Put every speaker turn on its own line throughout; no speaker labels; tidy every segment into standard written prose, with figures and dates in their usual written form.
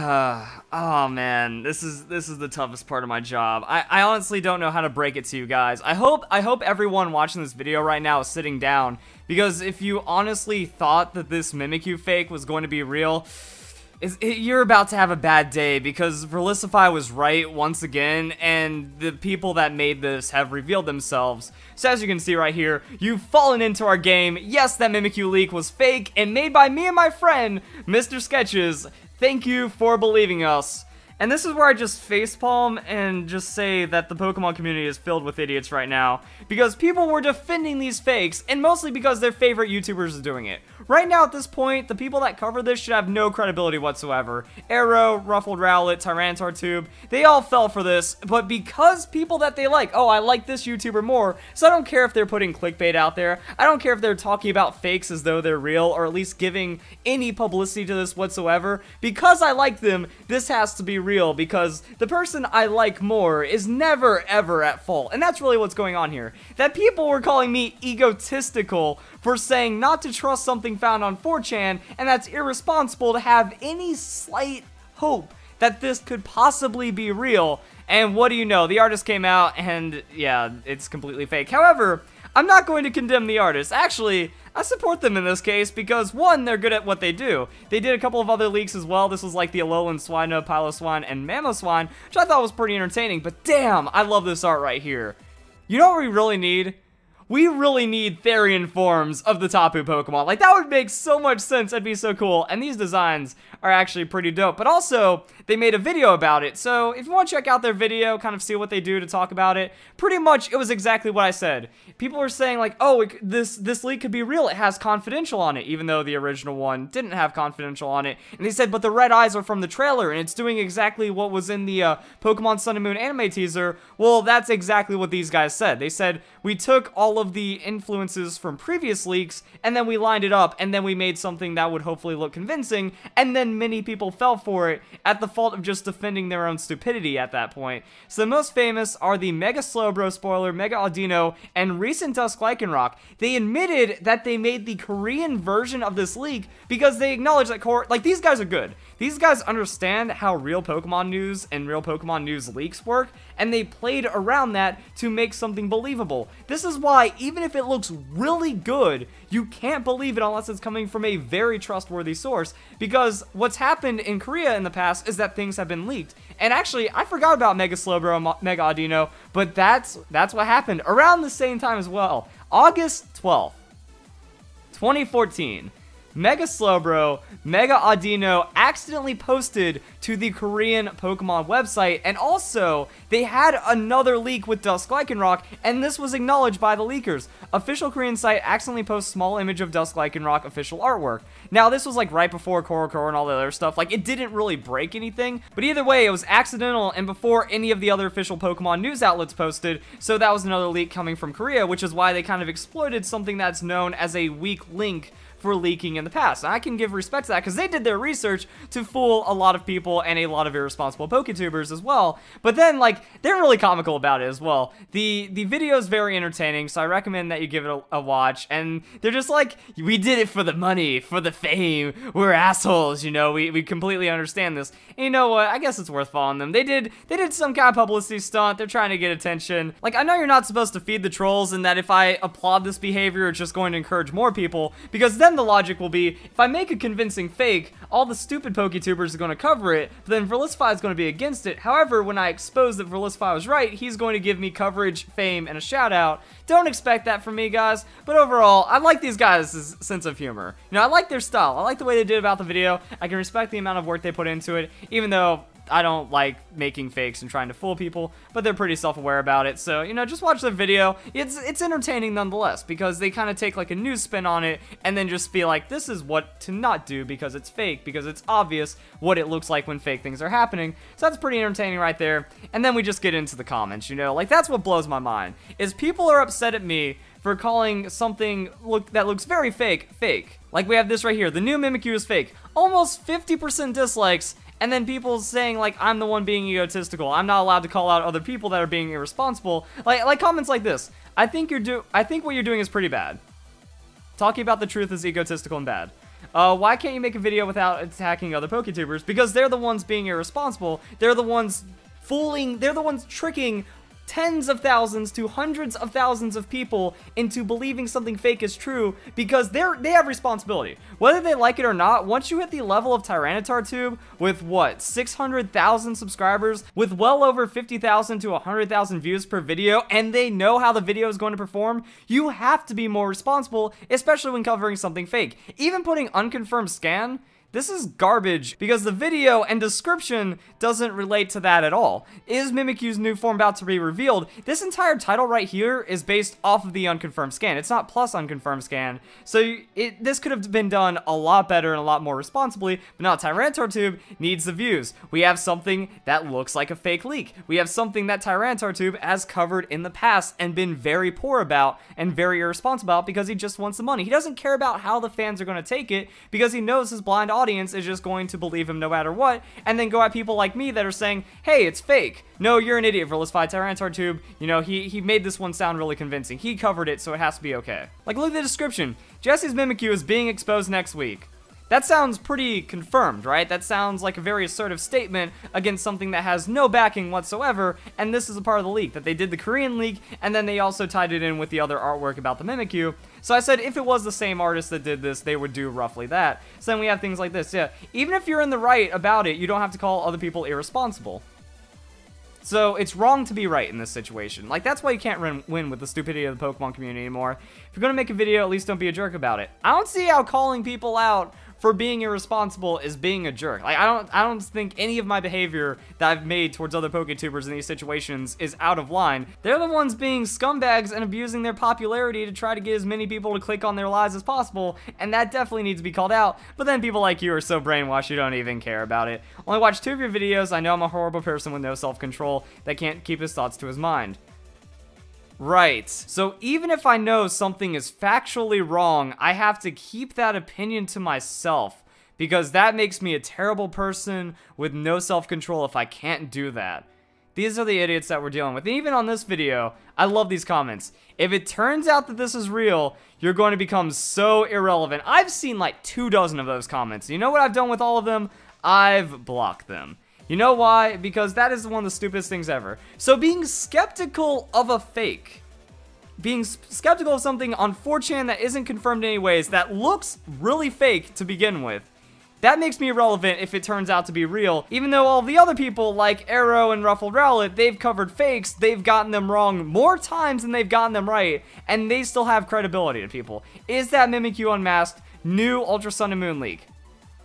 Oh man, this is the toughest part of my job. I honestly don't know how to break it to you guys. I hope everyone watching this video right now is sitting down, because if you honestly thought that this Mimikyu fake was going to be real, you're about to have a bad day, because Verlisify was right once again, and the people that made this have revealed themselves. So as you can see right here, you've fallen into our game. Yes, that Mimikyu leak was fake and made by me and my friend, Mr. Sketches. Thank you for believing us. And this is where I just facepalm and just say that the Pokemon community is filled with idiots right now, because people were defending these fakes, and mostly because their favorite YouTubers are doing it. Right now at this point, the people that cover this should have no credibility whatsoever. Arrow, Ruffled Rowlet, Tyranitar Tube, they all fell for this, but because people that they like, oh, I like this YouTuber more, so I don't care if they're putting clickbait out there, I don't care if they're talking about fakes as though they're real, or at least giving any publicity to this whatsoever, because I like them, this has to be real, because the person I like more is never ever at fault. And that's really what's going on here. That people were calling me egotistical for saying not to trust something found on 4chan, and that's irresponsible to have any slight hope that this could possibly be real. And what do you know, the artist came out and yeah, it's completely fake. However, I'm not going to condemn the artist. Actually, I support them in this case because, one, they're good at what they do. They did a couple of other leaks as well. This was like the Alolan Swinub, Piloswine, and Mamoswine, which I thought was pretty entertaining. But damn, I love this art right here. You know what we really need? We really need Therian forms of the Tapu Pokemon. Like, that would make so much sense. That'd be so cool. And these designs are actually pretty dope. But also, they made a video about it. So, if you want to check out their video, kind of see what they do to talk about it, pretty much, it was exactly what I said. People were saying, like, oh, this leak could be real. It has confidential on it, even though the original one didn't have confidential on it. And they said, but the red eyes are from the trailer, and it's doing exactly what was in the Pokemon Sun and Moon anime teaser. Well, that's exactly what these guys said. They said, we took all of the influences from previous leaks, and then we lined it up, and then we made something that would hopefully look convincing, and then many people fell for it at the fault of just defending their own stupidity at that point. So the most famous are the Mega Slowbro spoiler, Mega Audino, and recent Dusk Lycanroc. They admitted that they made the Korean version of this leak because they acknowledge that like, these guys are good. These guys understand how real Pokemon news and real Pokemon news leaks work, and they played around that to make something believable. This is why, even if it looks really good, you can't believe it unless it's coming from a very trustworthy source, because what's happened in Korea in the past is that things have been leaked. And actually, I forgot about Mega Slowbro and Mega Audino, but that's what happened around the same time as well. August 12th, 2014. Mega Slowbro, Mega Audino accidentally posted to the Korean Pokemon website, and also, they had another leak with Dusk Lycanroc, and this was acknowledged by the leakers. Official Korean site accidentally posts small image of Dusk Lycanroc official artwork. Now, this was like right before Korokoro and all the other stuff, like it didn't really break anything, but either way, it was accidental and before any of the other official Pokemon news outlets posted, so that was another leak coming from Korea, which is why they kind of exploited something that's known as a weak link for leaking in the past. And I can give respect to that because they did their research to fool a lot of people and a lot of irresponsible Poketubers as well. But then, like, they're really comical about it as well. The video is very entertaining, so I recommend that you give it a watch. And they're just like, we did it for the money, for the fame. We're assholes, you know. We completely understand this. And you know what? I guess it's worth following them. They did some kind of publicity stunt. They're trying to get attention. Like, I know you're not supposed to feed the trolls, and that if I applaud this behavior, it's just going to encourage more people, because then the logic will be, if I make a convincing fake, all the stupid Poketubers are going to cover it, but then Verlisify is going to be against it. However, when I expose that Verlisify was right, he's going to give me coverage, fame, and a shout out. Don't expect that from me, guys, but overall, I like these guys' sense of humor. You know, I like their style. I like the way they did about the video. I can respect the amount of work they put into it, even though I don't like making fakes and trying to fool people, but they're pretty self-aware about it. So, you know, just watch the video. It's entertaining nonetheless, because they kind of take like a news spin on it and then just be like, this is what to not do because it's fake, because it's obvious what it looks like when fake things are happening. So that's pretty entertaining right there. And then we just get into the comments, you know, like that's what blows my mind, is people are upset at me for calling something that looks very fake. Like we have this right here, the new Mimikyu is fake. Almost 50% dislikes. And then people saying, like, I'm the one being egotistical. I'm not allowed to call out other people that are being irresponsible. Like comments like this. I think what you're doing is pretty bad. Talking about the truth is egotistical and bad. Why can't you make a video without attacking other Poketubers? Because they're the ones being irresponsible. They're the ones they're the ones tricking tens of thousands to hundreds of thousands of people into believing something fake is true because they have responsibility. Whether they like it or not, once you hit the level of Tyranitar with what, 600,000 subscribers, with well over 50,000 to 100,000 views per video, and they know how the video is going to perform, you have to be more responsible, especially when covering something fake. Even putting unconfirmed scan, this is garbage because the video and description doesn't relate to that at all. Is Mimikyu's new form about to be revealed? This entire title right here is based off of the unconfirmed scan. It's not plus unconfirmed scan. So this could have been done a lot better and a lot more responsibly, but now Tyranitar needs the views. We have something that looks like a fake leak. We have something that Tyranitar has covered in the past and been very poor about and very irresponsible about because he just wants the money. He doesn't care about how the fans are going to take it because he knows his blind audience is just going to believe him no matter what, and then go at people like me that are saying, hey, it's fake. No, you're an idiot, Verlisify. Tyranitar, you know, he made this one sound really convincing. He covered it, so it has to be okay. Like, look at the description. Jesse's Mimikyu is being exposed next week. That sounds pretty confirmed, right? That sounds like a very assertive statement against something that has no backing whatsoever, and this is a part of the leak, that they did the Korean leak, and then they also tied it in with the other artwork about the Mimikyu. So I said if it was the same artist that did this, they would do roughly that. So then we have things like this, yeah. Even if you're in the right about it, you don't have to call other people irresponsible. So it's wrong to be right in this situation. Like, that's why you can't win with the stupidity of the Pokemon community anymore. If you're gonna make a video, at least don't be a jerk about it. I don't see how calling people out for being irresponsible is being a jerk. Like, I don't think any of my behavior that I've made towards other Poketubers in these situations is out of line. They're the ones being scumbags and abusing their popularity to try to get as many people to click on their lies as possible, and that definitely needs to be called out. But then people like you are so brainwashed you don't even care about it. Only watch 2 of your videos. I know I'm a horrible person with no self-control that can't keep his thoughts to his mind. Right, so even if I know something is factually wrong, I have to keep that opinion to myself, because that makes me a terrible person with no self-control if I can't do that. These are the idiots that we're dealing with. And even on this video, I love these comments. If it turns out that this is real, you're going to become so irrelevant. I've seen like 24 of those comments. You know what I've done with all of them? I've blocked them. You know why? Because that is one of the stupidest things ever. So being skeptical of a fake, being skeptical of something on 4chan that isn't confirmed anyways, that looks really fake to begin with, that makes me irrelevant if it turns out to be real. Even though all the other people like Arrow and Ruffled Rowlet, they've covered fakes, they've gotten them wrong more times than they've gotten them right, and they still have credibility to people. Is that Mimikyu Unmasked new Ultra Sun and Moon leak?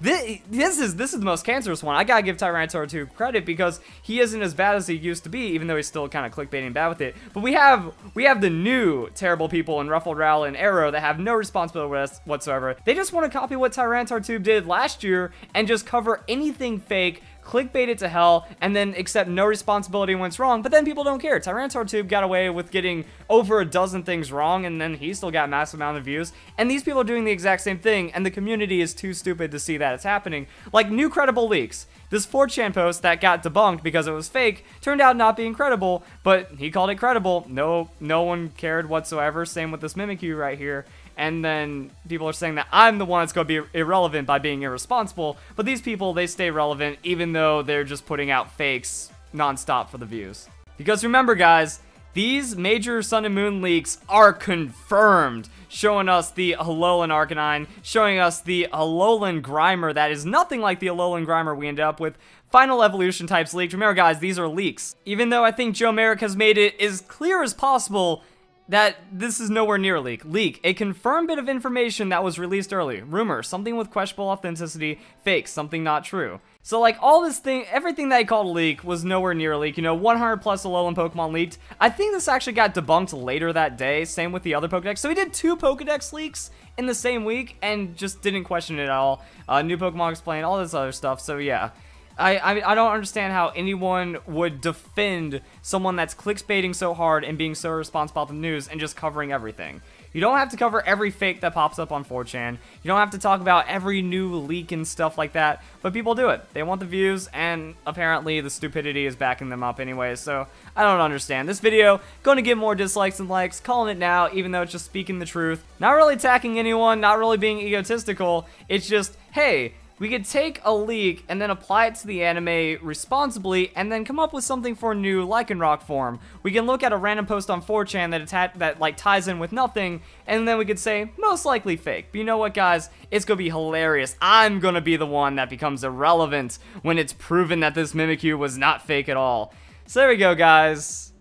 This is the most cancerous one. I gotta give Tyranitar credit because he isn't as bad as he used to be, even though he's still kind of clickbaiting bad with it. But we have the new terrible people in Ruffled Rowlet and Arrow that have no responsibility whatsoever. They just want to copy what Tyranitar did last year and just cover anything fake, clickbait it to hell, and then accept no responsibility when it's wrong, but then people don't care. Tyranitar got away with getting over a dozen things wrong, and then he still got a massive amount of views, and these people are doing the exact same thing, and the community is too stupid to see that it's happening. Like, new credible leaks. This 4chan post that got debunked because it was fake turned out not being credible, but he called it credible. No one cared whatsoever. Same with this Mimikyu right here. And then people are saying that I'm the one that's going to be irrelevant by being irresponsible, but these people, they stay relevant even though they're just putting out fakes nonstop for the views. Because remember, guys, these major Sun and Moon leaks are confirmed, showing us the Alolan Arcanine, showing us the Alolan Grimer that is nothing like the Alolan Grimer we ended up with. Final Evolution types leaked. Remember, guys, these are leaks. Even though I think Joe Merrick has made it as clear as possible that this is nowhere near a leak. Leak, a confirmed bit of information that was released early. Rumor, something with questionable authenticity. Fake, something not true. So, like, all this thing, everything that he called a leak was nowhere near a leak. You know, 100 plus Alolan Pokemon leaked. I think this actually got debunked later that day. Same with the other Pokedex. So he did 2 Pokedex leaks in the same week and just didn't question it at all. New Pokemon Explained, all this other stuff. So, yeah. I don't understand how anyone would defend someone that's clickbaiting so hard and being so irresponsible about the news and just covering everything. You don't have to cover every fake that pops up on 4chan. You don't have to talk about every new leak and stuff like that, but people do it. They want the views, and apparently the stupidity is backing them up anyway, so I don't understand. This video, going to get more dislikes than likes, calling it now, even though it's just speaking the truth. Not really attacking anyone, not really being egotistical, it's just, hey, we could take a leak and then apply it to the anime responsibly and then come up with something for a new Lycanroc form. We can look at a random post on 4chan that like ties in with nothing, and then we could say, most likely fake. But you know what, guys? It's gonna be hilarious. I'm gonna be the one that becomes irrelevant when it's proven that this Mimikyu was not fake at all. So there we go, guys.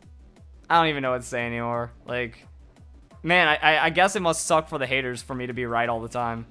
I don't even know what to say anymore. Like, man, I guess it must suck for the haters for me to be right all the time.